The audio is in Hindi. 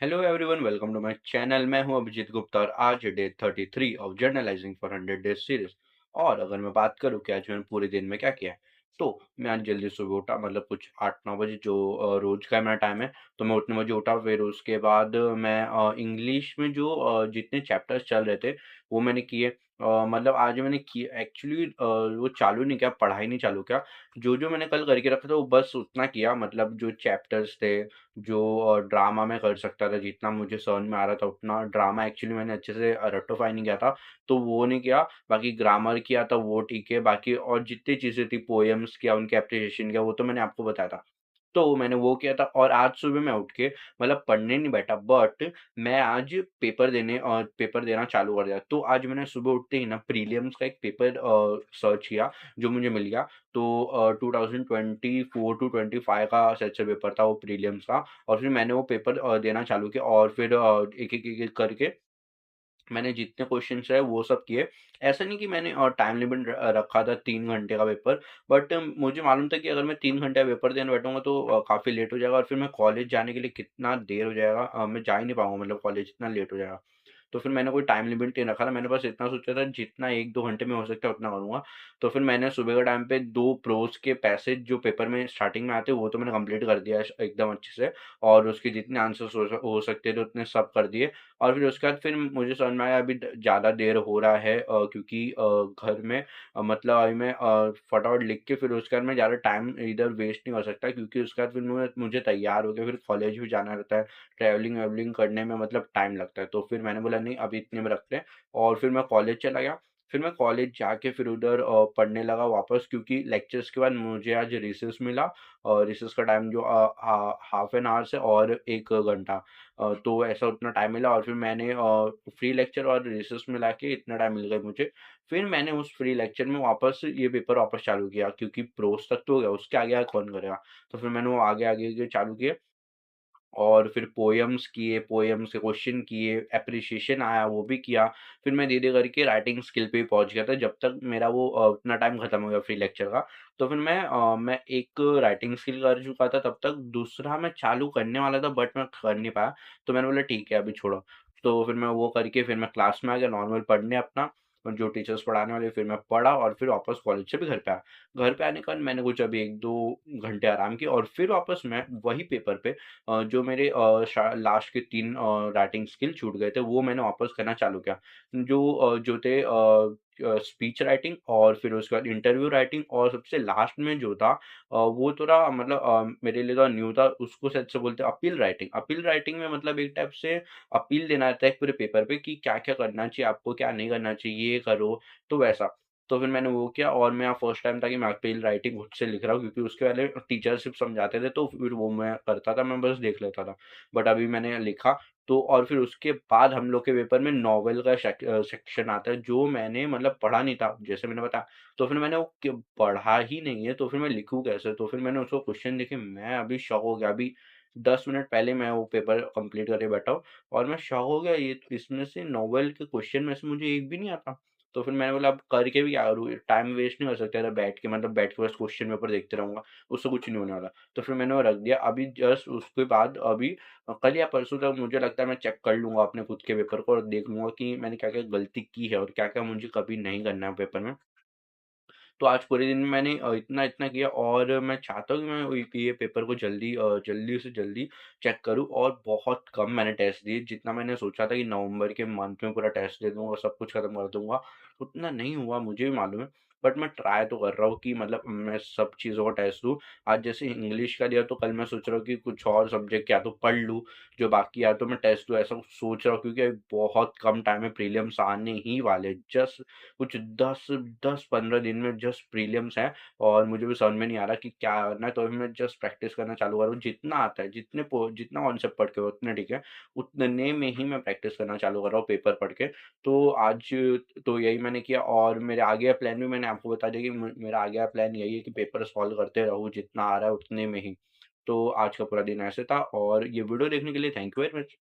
Hello everyone, welcome to my channel. मैं हूं अभिजीत गुप्ता और आज है day 33 of journalizing for 100 days series. और अगर मैं बात करूं कि आज मैंने पूरे दिन में क्या किया है, तो मैं आज जल्दी सुबह उठा, मतलब कुछ 8-9 बजे जो रोज का मेरा टाइम है। तो मैं उतने बजे उठा, फिर उसके बाद मैं इंग्लिश में जो जितने चैप्टर्स चल रहे थे वो मैंने किए। मतलब आज मैंने किया एक्चुअली, वो चालू नहीं किया, पढ़ाई नहीं चालू किया। जो जो मैंने कल करके रखा था वो बस उतना किया, मतलब जो चैप्टर्स थे, जो ड्रामा मैं कर सकता था, जितना मुझे समझ में आ रहा था उतना। ड्रामा एक्चुअली मैंने अच्छे से रेक्टिफाई नहीं किया था, तो वो नहीं किया। बाकी ग्रामर किया था, वो ठीक है। बाकी और जितनी चीज़ें थी, पोएम्स किया, उनके एप्रिसिएशन किया, वो तो मैंने आपको बताया था। तो मैंने वो किया था और आज सुबह मैं उठ के मतलब पढ़ने नहीं बैठा, बट मैं आज पेपर देना चालू कर दिया। तो आज मैंने सुबह उठते ही ना प्रीलिम्स का एक पेपर सर्च किया, जो मुझे मिल गया। तो 2024 टू 25 का सेट से पेपर था वो प्रीलिम्स का। और फिर मैंने वो पेपर देना चालू किया और फिर एक-एक करके मैंने जितने क्वेश्चन्स है वो सब किए। ऐसा नहीं कि मैंने टाइम लिमिट रखा था 3 घंटे का पेपर, बट मुझे मालूम था कि अगर मैं 3 घंटे का पेपर देने बैठूँगा तो काफ़ी लेट हो जाएगा और फिर मैं कॉलेज जाने के लिए कितना देर हो जाएगा, मैं जा ही नहीं पाऊँगा, मतलब कॉलेज इतना लेट हो जाएगा। तो फिर मैंने कोई टाइम लिमिट नहीं रखा था, मैंने बस इतना सोचा था जितना 1-2 घंटे में हो सकता है उतना करूँगा। तो फिर मैंने सुबह के टाइम पे 2 प्रोज़ के पैसेज जो पेपर में स्टार्टिंग में आते हैं वो तो मैंने कंप्लीट कर दिया है एकदम अच्छे से, और उसके जितने आंसर्स हो सकते थे उतने सब कर दिए। और फिर उसके बाद फिर मुझे समझ में आया अभी ज़्यादा देर हो रहा है, क्योंकि घर में मतलब अभी मैं फटाफट लिख के फिर उसके बाद मैं ज़्यादा टाइम इधर वेस्ट नहीं कर सकता, क्योंकि उसके बाद फिर मुझे तैयार होके फिर कॉलेज भी जाना रहता है। ट्रैवलिंग वैवलिंग करने में मतलब टाइम लगता है। तो फिर मैंने बोला नहीं, अभी इतने में रखते हैं। और फिर मैं कॉलेज चला गया। फिर मैं कॉलेज जाके फिर उधर पढ़ने लगा वापस, क्योंकि लेक्चर्स के बाद मुझे आज रिसेस मिला। और रिसेस का टाइम जो हाफ एन आवर से और 1 घंटा, तो ऐसा उतना टाइम मिला। और फिर मैंने फ्री लेक्चर और रिसेस मिला के इतना टाइम मिल गया मुझे। फिर मैंने उस फ्री लेक्चर में वापस ये पेपर वापस चालू किया, क्योंकि प्रोज तक तो हो गया, उसके आगे कौन करेगा। तो फिर मैंने वो आगे-आगे के चालू किए और फिर पोएम्स किए, पोएम्स के क्वेश्चन किए, एप्रिसिएशन आया वो भी किया। फिर मैं धीरे करके राइटिंग स्किल पे पहुँच गया था, जब तक मेरा वो इतना टाइम खत्म हो गया फ्री लेक्चर का। तो फिर मैं एक राइटिंग स्किल कर चुका था तब तक, दूसरा मैं चालू करने वाला था बट मैं कर नहीं पाया। तो मैंने बोला ठीक है अभी छोड़ो। तो फिर मैं वो करके फिर मैं क्लास में आ गया नॉर्मल पढ़ने अपना, और जो टीचर्स पढ़ाने वाले फिर मैं पढ़ा और फिर वापस कॉलेज से भी घर पे आया। घर पे आने के बाद मैंने कुछ अभी 1-2 घंटे आराम किया और फिर वापस मैं वही पेपर पे जो मेरे लास्ट के 3 राइटिंग स्किल छूट गए थे, वो मैंने वापस करना चालू किया। जो थे स्पीच राइटिंग और फिर उसके बाद इंटरव्यू राइटिंग, और सबसे लास्ट में जो था वो थोड़ा मतलब मेरे लिए तो न्यू था, उसको शायद से बोलते हैं अपील राइटिंग। अपील राइटिंग में मतलब एक टाइप से अपील देना रहता है एक पूरे पेपर पे कि क्या-क्या करना चाहिए आपको, क्या नहीं करना चाहिए, ये करो, तो वैसा। तो फिर मैंने वो किया और मेरा फर्स्ट टाइम था कि मैं अपील राइटिंग खुद से लिख रहा हूँ, क्योंकि उसके पहले टीचर सिर्फ समझाते थे तो फिर वो मैं करता था, मैं बस देख लेता था। बट अभी मैंने लिखा, तो और फिर उसके बाद हम लोग के पेपर में नॉवेल का सेक्शन आता है, जो मैंने मतलब पढ़ा नहीं था, जैसे मैंने बताया। तो फिर मैंने वो पढ़ा ही नहीं है, तो फिर मैं लिखूँ कैसे? तो फिर मैंने उसको क्वेश्चन देखे, मैं अभी शॉक हो गया। अभी 10 मिनट पहले मैं वो पेपर कंप्लीट करके बैठा हूँ और मैं शॉक हो गया, ये तो इसमें से नॉवेल के क्वेश्चन में से मुझे एक भी नहीं आता। तो फिर मैंने बोला अब करके भी क्या करूँ? टाइम वेस्ट नहीं कर सकता था बैठ के, मतलब बैठ के बस क्वेश्चन पेपर देखते रहूँगा, उससे कुछ नहीं होने वाला। तो फिर मैंने वो रख दिया। अभी जस्ट उसके बाद अभी कल या परसों तक मुझे लगता है मैं चेक कर लूँगा अपने खुद के पेपर को और देख लूँगा कि मैंने क्या-क्या गलती की है और क्या-क्या मुझे कभी नहीं करना है पेपर में। तो आज पूरे दिन में मैंने इतना-इतना किया और मैं चाहता हूँ कि मैं ये पेपर को जल्दी से जल्दी चेक करूँ। और बहुत कम मैंने टेस्ट दिए, जितना मैंने सोचा था कि नवंबर के मंथ में पूरा टेस्ट दे दूँगा, सब कुछ खत्म कर दूँगा, उतना नहीं हुआ, मुझे भी मालूम है। बट मैं ट्राई तो कर रहा हूँ कि मतलब मैं सब चीज़ों का टेस्ट दूँ। आज जैसे इंग्लिश का दिया तो कल मैं सोच रहा हूँ कि कुछ और सब्जेक्ट या तो पढ़ लूँ, जो बाकी या तो मैं टेस्ट दूँ, ऐसा कुछ सोच रहा हूँ, क्योंकि अभी बहुत कम टाइम है, प्रीलिम्स आने ही वाले हैं। जस्ट कुछ 10-15 दिन में जस्ट प्रीलिम्स हैं और मुझे भी समझ में नहीं आ रहा कि क्या करना है, तो अभी मैं जस्ट प्रैक्टिस करना चालू कर रहा हूँ। जितना आता है, जितना कॉन्सेप्ट पढ़ के उतने ठीक है, उतने में ही मैं प्रैक्टिस करना चालू कर रहा हूँ पेपर पढ़ के। तो आज तो यही मैंने किया और मेरे आगे का प्लान भी मैंने आपको बता दिया कि मेरा आगे का प्लान यही है कि पेपर सॉल्व करते रहूँ, जितना आ रहा है उतने में ही। तो आज का पूरा दिन ऐसे था और ये वीडियो देखने के लिए थैंक यू वेरी मच।